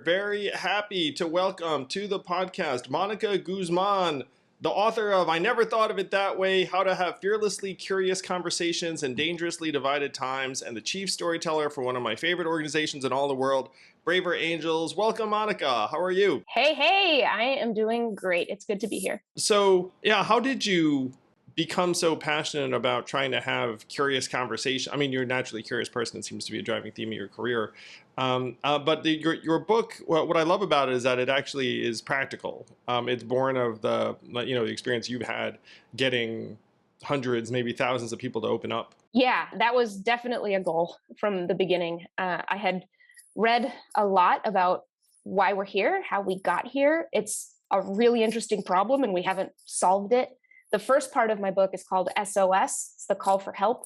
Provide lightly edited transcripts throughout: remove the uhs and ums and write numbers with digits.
Very happy to welcome to the podcast Mónica Guzmán, the author of I Never Thought of It That Way, How to Have Fearlessly Curious Conversations in Dangerously Divided Times, and the chief storyteller for one of my favorite organizations in all the world, Braver Angels. Welcome, Mónica. How are you? Hey, I am doing great. It's good to be here. So, how did you become so passionate about trying to have curious conversation? I mean, you're a naturally curious person. It seems to be a driving theme of your career. Your book, what I love about it is that it actually is practical. It's born of the experience you've had getting hundreds, maybe thousands of people to open up. Yeah, that was definitely a goal from the beginning. I had read a lot about why we're here, how we got here. It's a really interesting problem, and we haven't solved it. The first part of my book is called SOS. It's the call for help.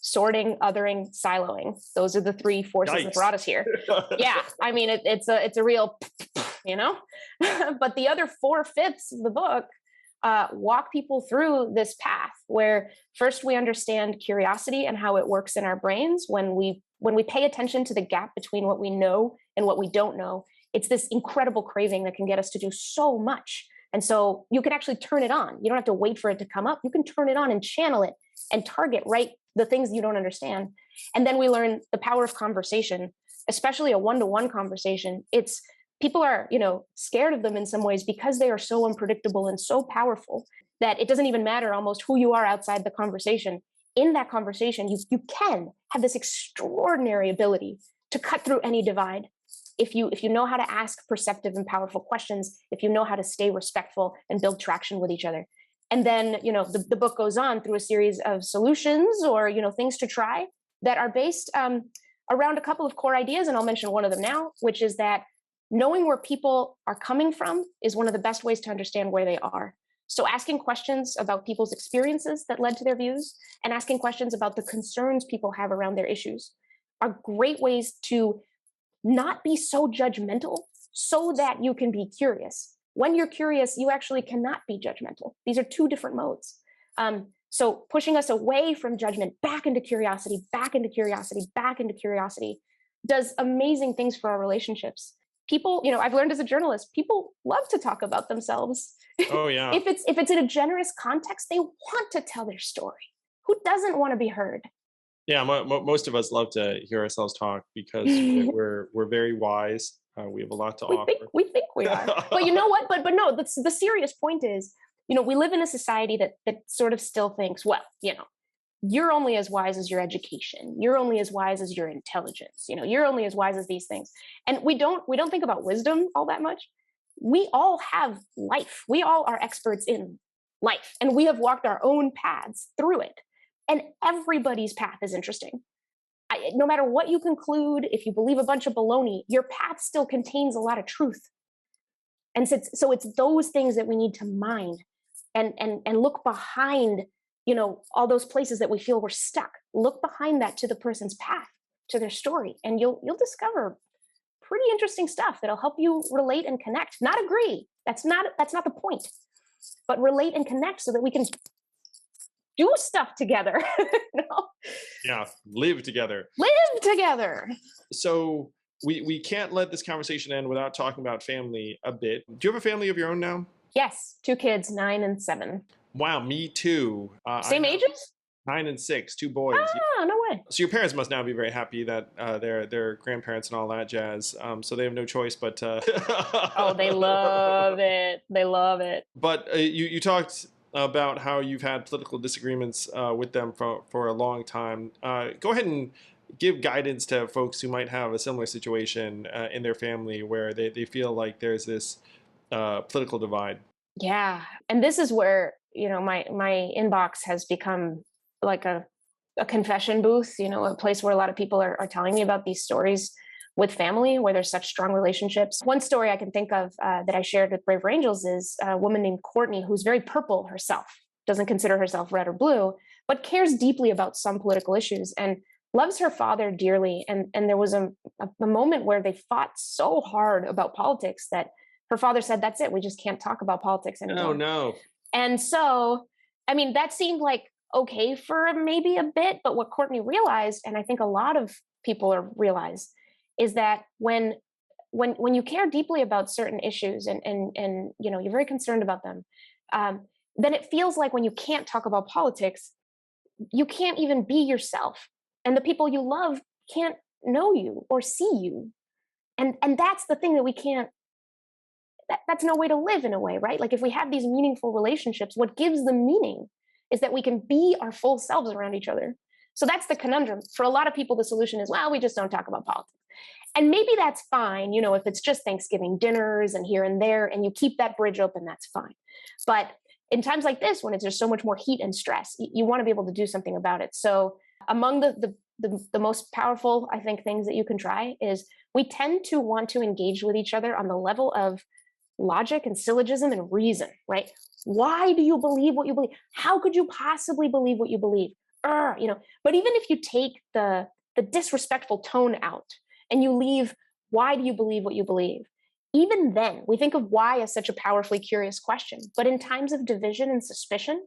Sorting, othering, siloing. Those are the three forces that brought us here. Yeah, I mean, it's a real, but the other 4/5 of the book walk people through this path where first we understand curiosity and how it works in our brains. When we pay attention to the gap between what we know and what we don't know, it's this incredible craving that can get us to do so much. And so you can actually turn it on. You don't have to wait for it to come up. You can turn it on and channel it and target right the things you don't understand. And then we learn the power of conversation, especially a one-to-one conversation. It's people are, scared of them in some ways because they are so unpredictable and so powerful that it doesn't even matter almost who you are outside the conversation. In that conversation, you can have this extraordinary ability to cut through any divide. If you know how to ask perceptive and powerful questions, if you know how to stay respectful and build traction with each other. And then, the book goes on through a series of solutions or, things to try that are based around a couple of core ideas. And I'll mention one of them now, which is that knowing where people are coming from is one of the best ways to understand where they are. So asking questions about people's experiences that led to their views and asking questions about the concerns people have around their issues are great ways to not be so judgmental so that you can be curious. When you're curious, you actually cannot be judgmental. These are two different modes. So pushing us away from judgment, back into curiosity, back into curiosity, back into curiosity does amazing things for our relationships. People, I've learned as a journalist, people love to talk about themselves. Oh, yeah. If it's in a generous context, they want to tell their story. Who doesn't want to be heard? Yeah, most of us love to hear ourselves talk because we're very wise. We have a lot to offer. We think we are. But you know what? But no, the serious point is, we live in a society that sort of still thinks, well, you're only as wise as your education. You're only as wise as your intelligence. You're only as wise as these things. And we don't think about wisdom all that much. We all have life. We all are experts in life, and we have walked our own paths through it. And everybody's path is interesting. No matter what you conclude, if you believe a bunch of baloney, your path still contains a lot of truth. And so it's those things that we need to mine and look behind, all those places that we feel we're stuck. Look behind that to the person's path, to their story, and you'll discover pretty interesting stuff that'll help you relate and connect. Not agree. That's not the point. But relate and connect so that we can do stuff together. Yeah, live together. Live together. So we can't let this conversation end without talking about family a bit. Do you have a family of your own now? Yes, 2 kids, 9 and 7. Wow, me too. Same ages? 9 and 6, 2 boys. Ah, no way. So your parents must now be very happy that they're grandparents and all that jazz. So they have no choice but to. Oh, they love it. They love it. But you talked about how you've had political disagreements with them for a long time. Go ahead and give guidance to folks who might have a similar situation in their family where they feel like there's this political divide. Yeah. And this is where, my inbox has become like a confession booth, a place where a lot of people are telling me about these stories with family where there's such strong relationships. One story I can think of that I shared with Braver Angels is a woman named Courtney, who's very purple herself, doesn't consider herself red or blue, but cares deeply about some political issues and loves her father dearly. And there was a moment where they fought so hard about politics that her father said, that's it. We just can't talk about politics anymore. Oh, no. And so, that seemed like okay for maybe a bit, but what Courtney realized, and I think a lot of people realize, is that when when you care deeply about certain issues and you're very concerned about them, then it feels like when you can't talk about politics, you can't even be yourself, and the people you love can't know you or see you, and that's the thing that we can't. That's no way to live in a way, right? Like if we have these meaningful relationships, what gives them meaning is that we can be our full selves around each other. So that's the conundrum. For a lot of people, the solution is, well, we just don't talk about politics. And maybe that's fine, if it's just Thanksgiving dinners and here and there, and you keep that bridge open, that's fine. But in times like this, when there's so much more heat and stress, you want to be able to do something about it. So among the most powerful, I think, things that you can try is we tend to want to engage with each other on the level of logic and syllogism and reason, right? Why do you believe what you believe? How could you possibly believe what you believe? But even if you take the disrespectful tone out and you leave, why do you believe what you believe? Even then, we think of why as such a powerfully curious question. But in times of division and suspicion,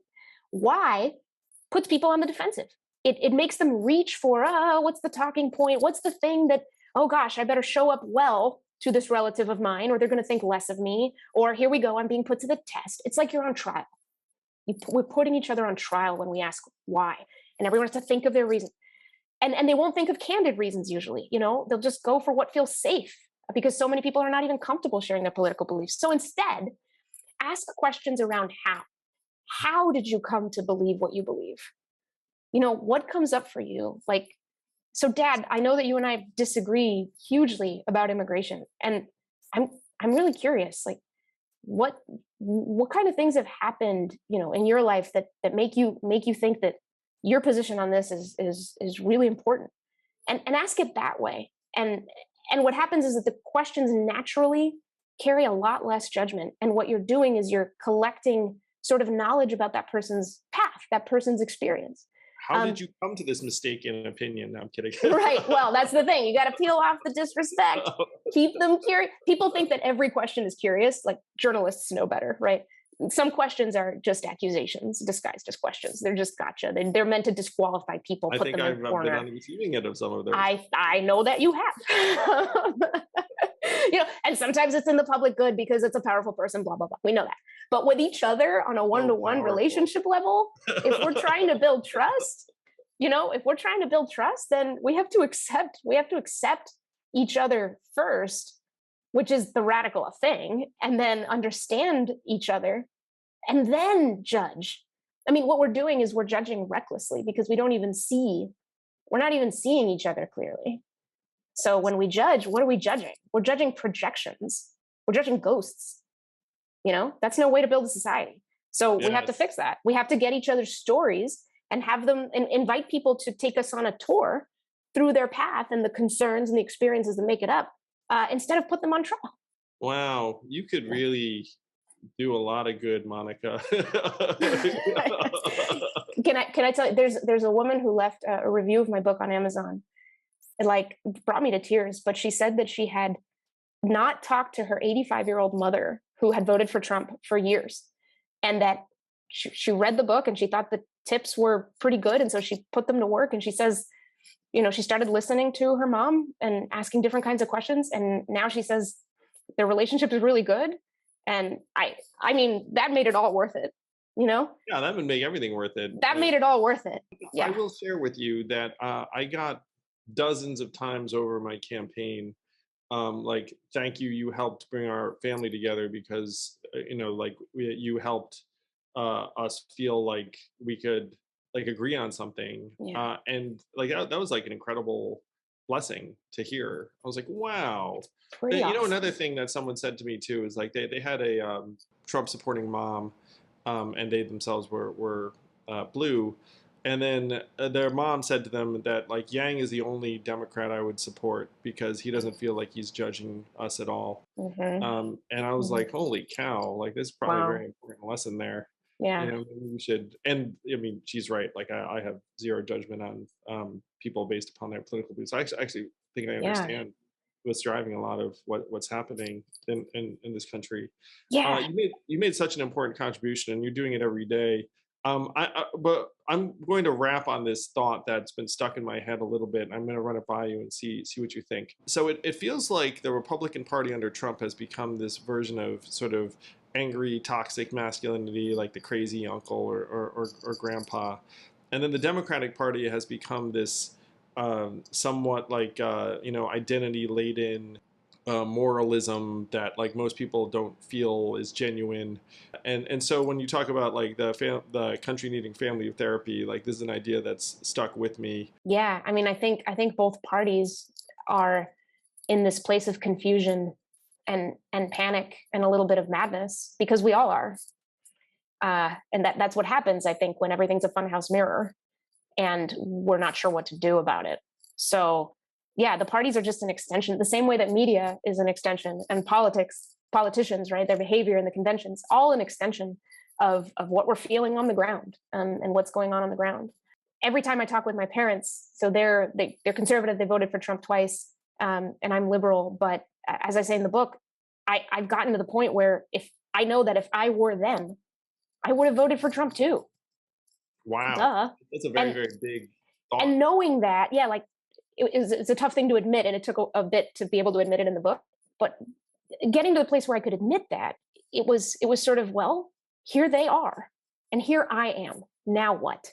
why puts people on the defensive. It makes them reach for, what's the talking point? What's the thing that, oh gosh, I better show up well to this relative of mine, or they're going to think less of me, or here we go, I'm being put to the test. It's like you're on trial. We're putting each other on trial when we ask why, and everyone has to think of their reason. And they won't think of candid reasons usually, they'll just go for what feels safe because so many people are not even comfortable sharing their political beliefs. So instead, ask questions around how. How did you come to believe what you believe? What comes up for you? Like, so Dad, I know that you and I disagree hugely about immigration, and I'm really curious, like what kind of things have happened, in your life that make you think that your position on this is really important, and ask it that way. And what happens is that the questions naturally carry a lot less judgment, and what you're doing is you're collecting sort of knowledge about that person's path, that person's experience. How did you come to this mistaken opinion? No, I'm kidding. Right. Well, that's the thing. You got to peel off the disrespect. Keep them curious. People think that every question is curious. Like journalists know better, right? Some questions are just accusations disguised as questions. They're just gotcha. They're meant to disqualify people, put them in a corner. I've been on the receiving end of some of those. I know that you have. And sometimes it's in the public good because it's a powerful person, blah, blah, blah. We know that. But with each other on a one-to-one relationship level, if we're trying to build trust, then we have to accept each other first, which is the radical thing, and then understand each other and then judge. I mean, what we're doing is we're judging recklessly because we're not even seeing each other clearly. So when we judge, what are we judging? We're judging projections. We're judging ghosts. That's no way to build a society. So we have to fix that. We have to get each other's stories and have them and invite people to take us on a tour through their path and the concerns and the experiences that make it up, instead of put them on trial. Wow, you could really do a lot of good, Monica. Can I tell you? There's a woman who left a review of my book on Amazon. It brought me to tears. But she said that she had not talked to her 85-year-old mother who had voted for Trump for years, and that she read the book and she thought the tips were pretty good, and so she put them to work. And she says, she started listening to her mom and asking different kinds of questions, and now she says their relationship is really good. And I mean, that made it all worth it. Yeah, that would make everything worth it. That made it all worth it. Yeah. I will share with you that I got dozens of times over my campaign, thank you, you helped bring our family together because you helped us feel like we could agree on something. Yeah. And that was an incredible blessing to hear. I was like, wow. Pretty awesome. Another thing that someone said to me too is they had a Trump supporting mom, and they themselves were blue. And then their mom said to them that Yang is the only Democrat I would support because he doesn't feel like he's judging us at all. Mm-hmm. And I was like, holy cow, this is probably a very important lesson there. Yeah. We should, and I mean, she's right. I have zero judgment on people based upon their political beliefs. I actually think I understand what's driving a lot of what's happening in this country. Yeah. You made such an important contribution, and you're doing it every day. But I'm going to wrap on this thought that's been stuck in my head a little bit. I'm going to run it by you and see what you think. So it feels like the Republican Party under Trump has become this version of sort of angry, toxic masculinity, like the crazy uncle or grandpa, and then the Democratic Party has become this somewhat like identity laden moralism that like most people don't feel is genuine. And so when you talk about like the country needing family therapy, like this is an idea that's stuck with me. Yeah, I mean, I think both parties are in this place of confusion and panic and a little bit of madness, because we all are. And that's what happens, I think, when everything's a funhouse mirror and we're not sure what to do about it. So yeah, the parties are just an extension, the same way that media is an extension, and politicians, right, their behavior in the conventions, all an extension of what we're feeling on the ground, and what's going on the ground. Every time I talk with my parents, so they're conservative, they voted for Trump twice, and I'm liberal, but as I say in the book, I've gotten to the point where if I know that if I were them, I would have voted for Trump too. Wow, Duh. that's a very And very big thought. and knowing that, yeah, like it's a tough thing to admit, and it took a bit to be able to admit it in the book. But getting to the place where I could admit that, it was sort of, well, here they are, and here I am. Now what?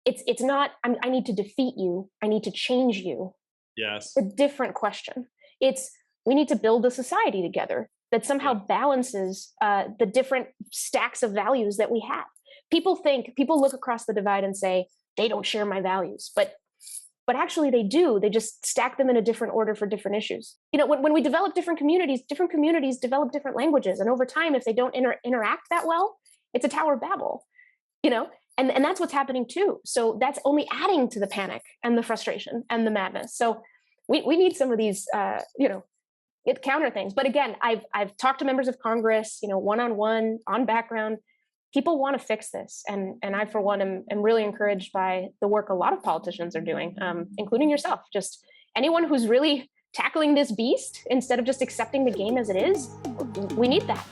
It's not I need to defeat you. I need to change you. Yes. A different question. It's we need to build a society together that somehow Yeah. balances the different stacks of values that we have. People look across the divide and say they don't share my values, but actually they do. They just stack them in a different order for different issues. You know, when we develop different communities develop different languages, and over time, if they don't interact that well, it's a Tower of Babel. You know, and that's what's happening too. So that's only adding to the panic and the frustration and the madness. So we need some of these it counter things. But again, I've talked to members of Congress, one on one, on background. People want to fix this, and I for one am really encouraged by the work a lot of politicians are doing, including yourself. Just anyone who's really tackling this beast instead of just accepting the game as it is. We need that.